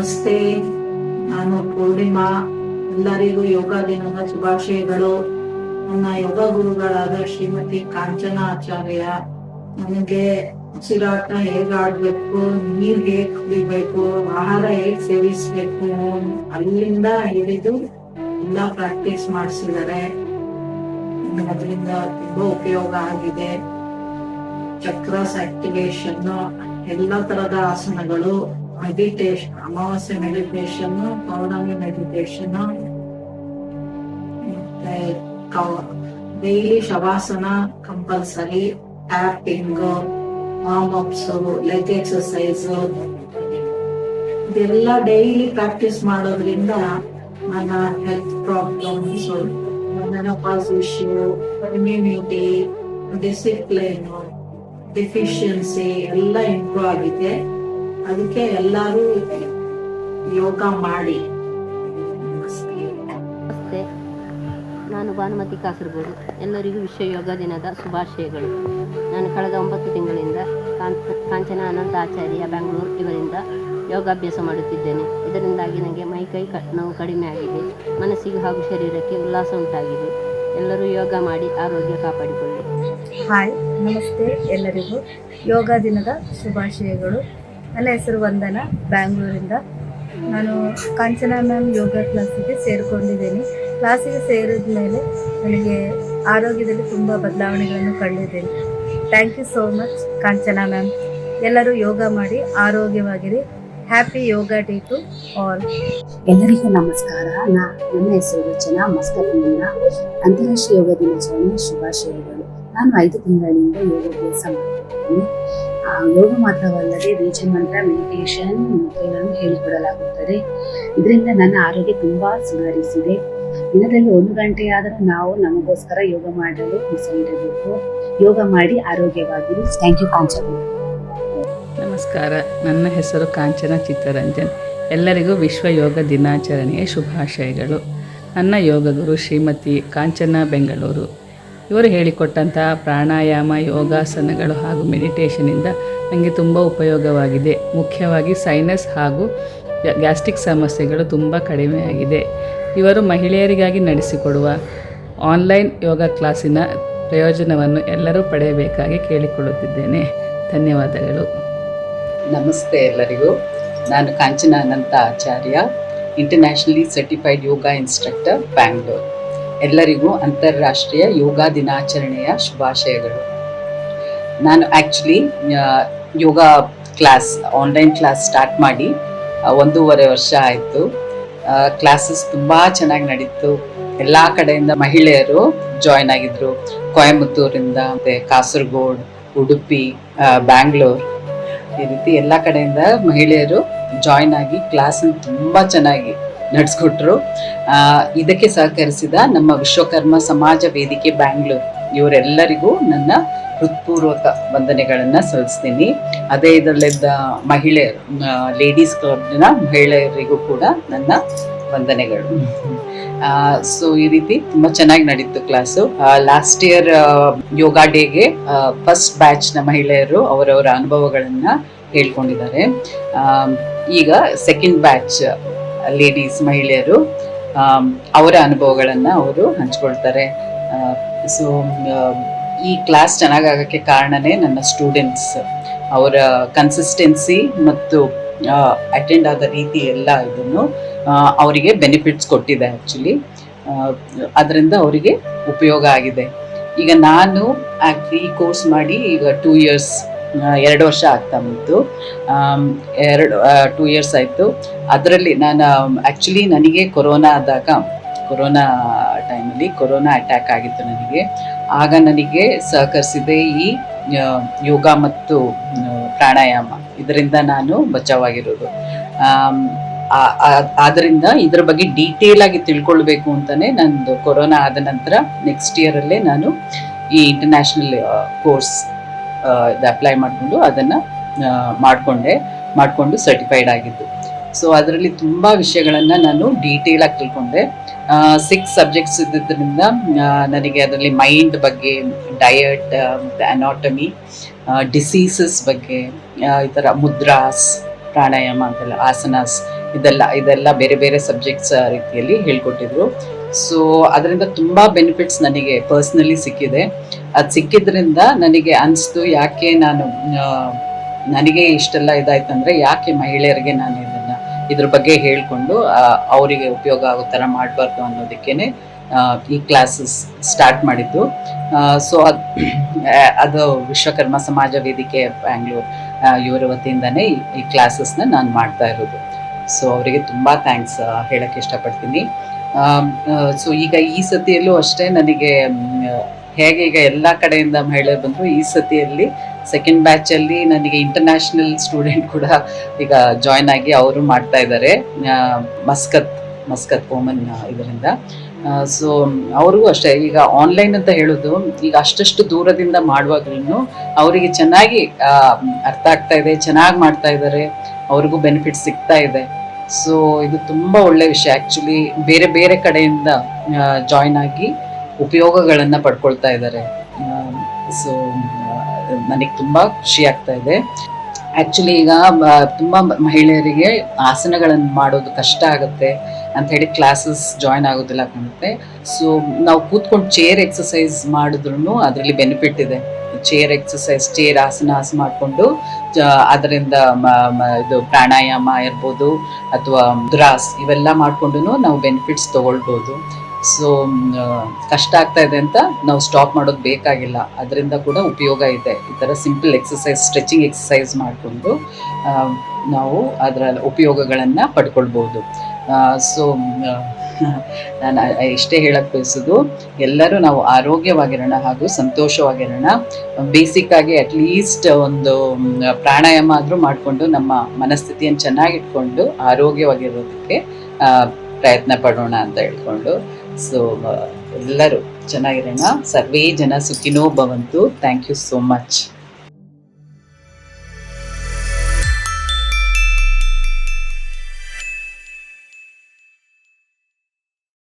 ನಮಸ್ತೆ, ನಾನು ಪೂರ್ಣಿಮಾ. ಎಲ್ಲರಿಗೂ ಯೋಗ ದಿನದ ಶುಭಾಶಯಗಳು. ನನ್ನ ಯೋಗ ಗುರುಗಳಾದ ಶ್ರೀಮತಿ ಕಾಂಚನ ಆಚಾರ್ಯ ನನಗೆ ಉಸಿರಾಟ ಹೇಗ್ ಆಡ್ಬೇಕು, ನೀರ್ ಹೇಗ್ ಕುಡಿಬೇಕು, ಆಹಾರ ಹೇಗ್ ಸೇವಿಸ್ಬೇಕು ಅಲ್ಲಿಂದ ಹಿಡಿದು ಎಲ್ಲ ಪ್ರಾಕ್ಟೀಸ್ ಮಾಡಿಸಿದ್ದಾರೆ. ಅದರಿಂದ ತುಂಬಾ ಉಪಯೋಗ ಆಗಿದೆ. ಚಕ್ರಸ್ ಆಕ್ಟಿವೇಶನ್, ಎಲ್ಲ ತರದ ಆಸನಗಳು, ಮೆಡಿಟೇಷನ್, ಅಮಾವಾಸ್ಯೆ ಮೆಡಿಟೇಷನ್, ಪೌರ್ಣಮಿ ಮೆಡಿಟೇಷನ್, ಮತ್ತೆ daily shavasana compulsory, tapping, warm ups, leg exercise ಇದೆಲ್ಲ ಡೈಲಿ ಪ್ರಾಕ್ಟೀಸ್ ಮಾಡೋದ್ರಿಂದ ನನ್ನ health problems, menopause issue, immunity, discipline, deficiency ಎಲ್ಲ ಇಂಪ್ರೂವ್ ಆಗಿದೆ. ಅದಕ್ಕೆ ಎಲ್ಲರೂ ಯೋಗ ಮಾಡಿ. ನಮಸ್ತೆ, ನಾನು ಭಾನುಮತಿ ಕಾಸರಗೋಡು. ಎಲ್ಲರಿಗೂ ವಿಶ್ವ ಯೋಗ ದಿನದ ಶುಭಾಶಯಗಳು. ನಾನು ಕಳೆದ 9 ತಿಂಗಳಿಂದ ಕಾಂಚನ ಅನಂತ ಆಚಾರ್ಯ ಬೆಂಗಳೂರು ಇವರಿಂದ ಯೋಗಾಭ್ಯಾಸ ಮಾಡುತ್ತಿದ್ದೇನೆ. ಇದರಿಂದಾಗಿ ನನಗೆ ಮೈಕೈ ನೋವು ಕಡಿಮೆ ಆಗಿದೆ, ಮನಸ್ಸಿಗೆ ಹಾಗೂ ಶರೀರಕ್ಕೆ ಉಲ್ಲಾಸ ಉಂಟಾಗಿದೆ. ಎಲ್ಲರೂ ಯೋಗ ಮಾಡಿ ಆರೋಗ್ಯ ಕಾಪಾಡಿಕೊಳ್ಳಿ. ಹಾಯ್, ನಮಸ್ತೆ. ಎಲ್ಲರಿಗೂ ಯೋಗ ದಿನದ ಶುಭಾಶಯಗಳು. ನನ್ನ ಹೆಸರು ವಂದನಾ, ಬ್ಯಾಂಗ್ಳೂರಿಂದ. ನಾನು ಕಾಂಚನ ಮ್ಯಾಮ್ ಯೋಗ ಕ್ಲಾಸಿಗೆ ಸೇರಿಕೊಂಡಿದ್ದೇನೆ. ಕ್ಲಾಸಿಗೆ ಸೇರಿದ ಮೇಲೆ ನನಗೆ ಆರೋಗ್ಯದಲ್ಲಿ ತುಂಬ ಬದಲಾವಣೆಗಳನ್ನು ಕಂಡಿದ್ದೇನೆ. Thank you so much Kanchana ma'am. ಎಲ್ಲರೂ ಯೋಗ ಮಾಡಿ ಆರೋಗ್ಯವಾಗಿರಿ. Happy yoga day to all. ಎಲ್ಲರಿಗೂ ನಮಸ್ಕಾರ. ನನ್ನ ಹೆಸರು ರಚನಾ, ಮಸ್ಕತ್ನಿಂದ. ಅಂತಾರಾಷ್ಟ್ರೀಯ ಯೋಗ ದಿನಾಚರಣೆ ಶುಭಾಶಯಗಳು. ನಾನು 5 ತಿಂಗಳಿಂದ ಯೋಗಾಭ್ಯಾಸ ಮಾಡ್ತಿದ್ದೀನಿ. ಯೋಗ ಮಾತ್ರವಲ್ಲದೆ ಬೀಜ ಮಂತ್ರ, ಮೆಡಿಟೇಷನ್ ಮುದ್ರೆಗಳನ್ನು ಹೇಳಿಕೊಡಲಾಗುತ್ತದೆ. ಇದರಿಂದ ನನ್ನ ಆರೋಗ್ಯ ತುಂಬಾ ಸುಧಾರಿಸಿದೆ. ದಿನದಲ್ಲಿ 1 ಗಂಟೆಯಾದರೂ ನಾವು ನಮಗೋಸ್ಕರ ಯೋಗ ಮಾಡಲು ಮೀಸಲಿಡಬೇಕು. ಯೋಗ ಮಾಡಿ ಆರೋಗ್ಯವಾಗಿರಿ. ಥ್ಯಾಂಕ್ ಯು ಕಾಂಚನ. ನಮಸ್ಕಾರ, ನನ್ನ ಹೆಸರು ಕಾಂಚನ ಚಿತ್ತರಂಜನ್. ಎಲ್ಲರಿಗೂ ವಿಶ್ವ ಯೋಗ ದಿನಾಚರಣೆಯ ಶುಭಾಶಯಗಳು. ನನ್ನ ಯೋಗ ಗುರು ಶ್ರೀಮತಿ ಕಾಂಚನ ಬೆಂಗಳೂರು ಇವರು ಹೇಳಿಕೊಟ್ಟಂತಹ ಪ್ರಾಣಾಯಾಮ, ಯೋಗಾಸನಗಳು ಹಾಗೂ ಮೆಡಿಟೇಷನಿಂದ ನನಗೆ ತುಂಬ ಉಪಯೋಗವಾಗಿದೆ. ಮುಖ್ಯವಾಗಿ ಸೈನಸ್ ಹಾಗೂ ಗ್ಯಾಸ್ಟ್ರಿಕ್ ಸಮಸ್ಯೆಗಳು ತುಂಬ ಕಡಿಮೆಯಾಗಿದೆ. ಇವರು ಮಹಿಳೆಯರಿಗಾಗಿ ನಡೆಸಿಕೊಡುವ ಆನ್ಲೈನ್ ಯೋಗ ಕ್ಲಾಸಿನ ಪ್ರಯೋಜನವನ್ನು ಎಲ್ಲರೂ ಪಡೆಯಬೇಕಾಗಿ ಕೇಳಿಕೊಳ್ಳುತ್ತಿದ್ದೇನೆ. ಧನ್ಯವಾದಗಳು. ನಮಸ್ತೆ ಎಲ್ಲರಿಗೂ. ನಾನು ಕಾಂಚನ ಅನಂತ ಆಚಾರ್ಯ, ಇಂಟರ್ನ್ಯಾಷನಲಿ ಸರ್ಟಿಫೈಡ್ ಯೋಗ ಇನ್ಸ್ಟ್ರಕ್ಟರ್, ಬ್ಯಾಂಗ್ಳೂರು. ಎಲ್ಲರಿಗೂ ಅಂತಾರಾಷ್ಟ್ರೀಯ ಯೋಗ ದಿನಾಚರಣೆಯ ಶುಭಾಶಯಗಳು. ನಾನು ಆ್ಯಕ್ಚುಲಿ ಯೋಗ ಕ್ಲಾಸ್, ಆನ್ಲೈನ್ ಕ್ಲಾಸ್ ಸ್ಟಾರ್ಟ್ ಮಾಡಿ 1.5 ವರ್ಷ ಆಯಿತು. ಕ್ಲಾಸಸ್ ತುಂಬ ಚೆನ್ನಾಗಿ ನಡೀತು. ಎಲ್ಲ ಕಡೆಯಿಂದ ಮಹಿಳೆಯರು ಜಾಯ್ನ್ ಆಗಿದ್ರು. ಕೊಯಮತ್ತೂರಿಂದ, ಮತ್ತು ಕಾಸರಗೋಡು, ಉಡುಪಿ, ಬ್ಯಾಂಗ್ಳೂರು, ಈ ರೀತಿ ಎಲ್ಲ ಕಡೆಯಿಂದ ಮಹಿಳೆಯರು ಜಾಯ್ನ್ ಆಗಿ ಕ್ಲಾಸನ್ನು ತುಂಬ ಚೆನ್ನಾಗಿ ನಡೆಸ್ಕೊಟ್ರು. ಇದಕ್ಕೆ ಸಹಕರಿಸಿದ ನಮ್ಮ ವಿಶ್ವಕರ್ಮ ಸಮಾಜ ವೇದಿಕೆ ಬ್ಯಾಂಗ್ಳೂರು ಇವರೆಲ್ಲರಿಗೂ ನನ್ನ ಹೃತ್ಪೂರ್ವಕ ವಂದನೆಗಳನ್ನು ಸಲ್ಲಿಸ್ತೀನಿ. ಅದೇ ಇದರಲ್ಲಿದ್ದ ಮಹಿಳೆಯರು, ಲೇಡೀಸ್ ಕ್ಲಬ್ನ ಮಹಿಳೆಯರಿಗೂ ಕೂಡ ನನ್ನ ವಂದನೆಗಳು. ಸೊ ಈ ರೀತಿ ತುಂಬ ಚೆನ್ನಾಗಿ ನಡೀತು ಕ್ಲಾಸು. ಲಾಸ್ಟ್ ಇಯರ್ ಯೋಗ ಡೇಗೆ ಫಸ್ಟ್ ಬ್ಯಾಚ್ನ ಮಹಿಳೆಯರು ಅವರವರ ಅನುಭವಗಳನ್ನು ಹೇಳ್ಕೊಂಡಿದ್ದಾರೆ. ಈಗ ಸೆಕೆಂಡ್ ಬ್ಯಾಚ್ ಲೇಡೀಸ್ ಮಹಿಳೆಯರು ಅವರ ಅನುಭವಗಳನ್ನು ಅವರು ಹಂಚ್ಕೊಳ್ತಾರೆ. ಸೊ ಈ ಕ್ಲಾಸ್ ಚೆನ್ನಾಗಾಗಕ್ಕೆ ಕಾರಣನೇ ನನ್ನ ಸ್ಟೂಡೆಂಟ್ಸ್. ಅವರ ಕನ್ಸಿಸ್ಟೆನ್ಸಿ ಮತ್ತು ಅಟೆಂಡ್ ಆದ ರೀತಿ ಎಲ್ಲ ಇದನ್ನು ಅವರಿಗೆ ಬೆನಿಫಿಟ್ಸ್ ಕೊಟ್ಟಿದೆ. ಆ್ಯಕ್ಚುಲಿ ಅದರಿಂದ ಅವರಿಗೆ ಉಪಯೋಗ ಆಗಿದೆ. ಈಗ ನಾನು ಈ ಕೋರ್ಸ್ ಮಾಡಿ ಈಗ 2 ಇಯರ್ಸ್, 2 ವರ್ಷ ಆಗ್ತಾ ಬಂತು. 2 ಇಯರ್ಸ್ ಆಯಿತು. ಅದರಲ್ಲಿ ನಾನು ಆ್ಯಕ್ಚುಲಿ ನನಗೆ ಕೊರೋನಾ ಟೈಮಲ್ಲಿ ಕೊರೋನಾ ಅಟ್ಯಾಕ್ ಆಗಿತ್ತು ನನಗೆ. ಆಗ ನನಗೆ ಸಹಕರಿಸಿದೆ ಈ ಯೋಗ ಮತ್ತು ಪ್ರಾಣಾಯಾಮ. ಇದರಿಂದ ನಾನು ಬಚಾವಾಗಿರೋದು. ಆದ್ದರಿಂದ ಇದರ ಬಗ್ಗೆ ಡೀಟೇಲ್ ಆಗಿ ತಿಳ್ಕೊಳ್ಬೇಕು ಅಂತಲೇ ನಂದು ಕೊರೋನಾ ಆದ ನಂತರ ನೆಕ್ಸ್ಟ್ ಇಯರಲ್ಲೇ ನಾನು ಈ ಇಂಟರ್ನ್ಯಾಷನಲ್ ಕೋರ್ಸ್ ಅಪ್ಲೈ ಮಾಡಿಕೊಂಡು ಅದನ್ನು ಮಾಡಿಕೊಂಡು ಸರ್ಟಿಫೈಡ್ ಆಗಿದ್ದು. ಸೊ ಅದರಲ್ಲಿ ತುಂಬ ವಿಷಯಗಳನ್ನು ನಾನು ಡೀಟೇಲ್ ಆಗಿ ತಿಳ್ಕೊಂಡೆ. 6 ಸಬ್ಜೆಕ್ಟ್ಸ್ ಇದ್ದಿದ್ದರಿಂದ ನನಗೆ ಅದರಲ್ಲಿ ಮೈಂಡ್ ಬಗ್ಗೆ, ಡಯಟ್, ಅನಾಟಮಿ, ಡಿಸೀಸಸ್ ಬಗ್ಗೆ, ಈ ಥರ ಮುದ್ರಾಸ್, ಪ್ರಾಣಾಯಾಮ ಅಂತೆಲ್ಲ, ಆಸನಾಸ್ ಇದೆಲ್ಲ ಬೇರೆ ಬೇರೆ ಸಬ್ಜೆಕ್ಟ್ಸ್ ರೀತಿಯಲ್ಲಿ ಹೇಳ್ಕೊಟ್ಟಿದ್ರು. ಸೊ ಅದರಿಂದ ತುಂಬಾ ಬೆನಿಫಿಟ್ಸ್ ನನಗೆ ಪರ್ಸ್ನಲಿ ಸಿಕ್ಕಿದೆ. ಅದು ಸಿಕ್ಕಿದ್ರಿಂದ ನನಗೆ ಅನಿಸ್ತು, ಯಾಕೆ ನನಗೆ ಇಷ್ಟೆಲ್ಲ ಇದಾಯ್ತಂದ್ರೆ ಯಾಕೆ ಮಹಿಳೆಯರಿಗೆ ನಾನು ಇದ್ರ ಬಗ್ಗೆ ಹೇಳ್ಕೊಂಡು ಅವರಿಗೆ ಉಪಯೋಗ ಆಗೋ ಥರ ಮಾಡಬಾರ್ದು ಅನ್ನೋದಕ್ಕೇನೆ ಈ ಕ್ಲಾಸಸ್ ಸ್ಟಾರ್ಟ್ ಮಾಡಿದ್ದು. ಸೊ ಅದು ವಿಶ್ವಕರ್ಮ ಸಮಾಜ ವೇದಿಕೆ ಬ್ಯಾಂಗ್ಳೂರ್ ಇವರ ವತಿಯಿಂದನೇ ಈ ಕ್ಲಾಸಸ್ನ ನಾನು ಮಾಡ್ತಾ ಇರೋದು. ಸೊ ಅವರಿಗೆ ತುಂಬ ಥ್ಯಾಂಕ್ಸ್ ಹೇಳಕ್ಕೆ ಇಷ್ಟಪಡ್ತೀನಿ. ಸೊ ಈಗ ಈ ಸತಿಯಲ್ಲೂ ಅಷ್ಟೇ ನನಗೆ ಹೇಗೆ ಈಗ ಎಲ್ಲ ಕಡೆಯಿಂದ ಮಹಿಳೆಯರು ಬಂದರು, ಈ ಸತಿಯಲ್ಲಿ ಸೆಕೆಂಡ್ ಬ್ಯಾಚಲ್ಲಿ ನನಗೆ ಇಂಟರ್ನ್ಯಾಷನಲ್ ಸ್ಟೂಡೆಂಟ್ ಕೂಡ ಈಗ ಜಾಯ್ನ್ ಆಗಿ ಅವರು ಮಾಡ್ತಾ ಇದ್ದಾರೆ ಮಸ್ಕತ್ ಓಮನ್ ಇದರಿಂದ. ಸೊ ಅವ್ರಿಗೂ ಅಷ್ಟೇ ಈಗ ಆನ್ಲೈನ್ ಅಂತ ಹೇಳೋದು ಈಗ ಅಷ್ಟು ದೂರದಿಂದ ಮಾಡುವಾಗ್ಲೂ ಅವರಿಗೆ ಚೆನ್ನಾಗಿ ಅರ್ಥ ಆಗ್ತಾ ಇದೆ, ಚೆನ್ನಾಗಿ ಮಾಡ್ತಾ ಇದ್ದಾರೆ, ಅವ್ರಿಗೂ ಬೆನಿಫಿಟ್ ಸಿಗ್ತಾ ಇದೆ. ಸೊ ಇದು ತುಂಬ ಒಳ್ಳೆ ವಿಷಯ. ಆ್ಯಕ್ಚುಲಿ ಬೇರೆ ಬೇರೆ ಕಡೆಯಿಂದ ಜಾಯ್ನ್ ಆಗಿ ಉಪಯೋಗಗಳನ್ನು ಪಡ್ಕೊಳ್ತಾ ಇದ್ದಾರೆ. ಸೊ ನನಗೆ ತುಂಬ ಖುಷಿ ಆಗ್ತಾ ಇದೆ. ಆ್ಯಕ್ಚುಲಿ ಈಗ ತುಂಬ ಮಹಿಳೆಯರಿಗೆ ಆಸನಗಳನ್ನು ಮಾಡೋದು ಕಷ್ಟ ಆಗುತ್ತೆ ಅಂತ ಹೇಳಿ ಕ್ಲಾಸಸ್ ಜಾಯ್ನ್ ಆಗೋದಿಲ್ಲ ಕಾಣುತ್ತೆ. ಸೊ ನಾವು ಕೂತ್ಕೊಂಡು ಚೇರ್ ಎಕ್ಸಸೈಸ್ ಮಾಡಿದ್ರೂ ಅದರಲ್ಲಿ ಬೆನಿಫಿಟ್ ಇದೆ. ಚೇರ್ ಎಕ್ಸಸೈಸ್, ಚೇರ್ ಆಸನ ಮಾಡಿಕೊಂಡು ಅದರಿಂದ ಇದು ಪ್ರಾಣಾಯಾಮ ಇರ್ಬೋದು ಅಥವಾ ಮುದ್ರಾಸ್ ಇವೆಲ್ಲ ಮಾಡಿಕೊಂಡು ನಾವು ಬೆನಿಫಿಟ್ಸ್ ತಗೊಳ್ಬೋದು. ಸೊ ಕಷ್ಟ ಆಗ್ತಾ ಇದೆ ಅಂತ ನಾವು ಸ್ಟಾಪ್ ಮಾಡೋದು ಬೇಕಾಗಿಲ್ಲ, ಅದರಿಂದ ಕೂಡ ಉಪಯೋಗ ಇದೆ. ಈ ಥರ ಸಿಂಪಲ್ ಎಕ್ಸಸೈಸ್, ಸ್ಟ್ರೆಚಿಂಗ್ ಎಕ್ಸಸೈಸ್ ಮಾಡಿಕೊಂಡು ನಾವು ಅದರ ಉಪಯೋಗಗಳನ್ನು ಪಡ್ಕೊಳ್ಬೋದು. ಸೊ ನಾನು ಇಷ್ಟೇ ಹೇಳಕ್ಕೆ ಬಯಸೋದು, ಎಲ್ಲರೂ ನಾವು ಆರೋಗ್ಯವಾಗಿರೋಣ ಹಾಗೂ ಸಂತೋಷವಾಗಿರೋಣ. ಬೇಸಿಕ್ ಆಗಿ ಅಟ್ಲೀಸ್ಟ್ ಒಂದು ಪ್ರಾಣಾಯಾಮ ಆದರೂ ಮಾಡಿಕೊಂಡು ನಮ್ಮ ಮನಸ್ಥಿತಿಯನ್ನು ಚೆನ್ನಾಗಿಟ್ಕೊಂಡು ಆರೋಗ್ಯವಾಗಿರೋದಕ್ಕೆ ಪ್ರಯತ್ನ ಪಡೋಣ ಅಂತ ಹೇಳ್ಕೊಂಡು. ಸೊ ಎಲ್ಲರೂ ಚೆನ್ನಾಗಿರೋಣ. ಸರ್ವೇ ಜನ ಸುಖಿನೋ ಭವಂತು. Thank you so much.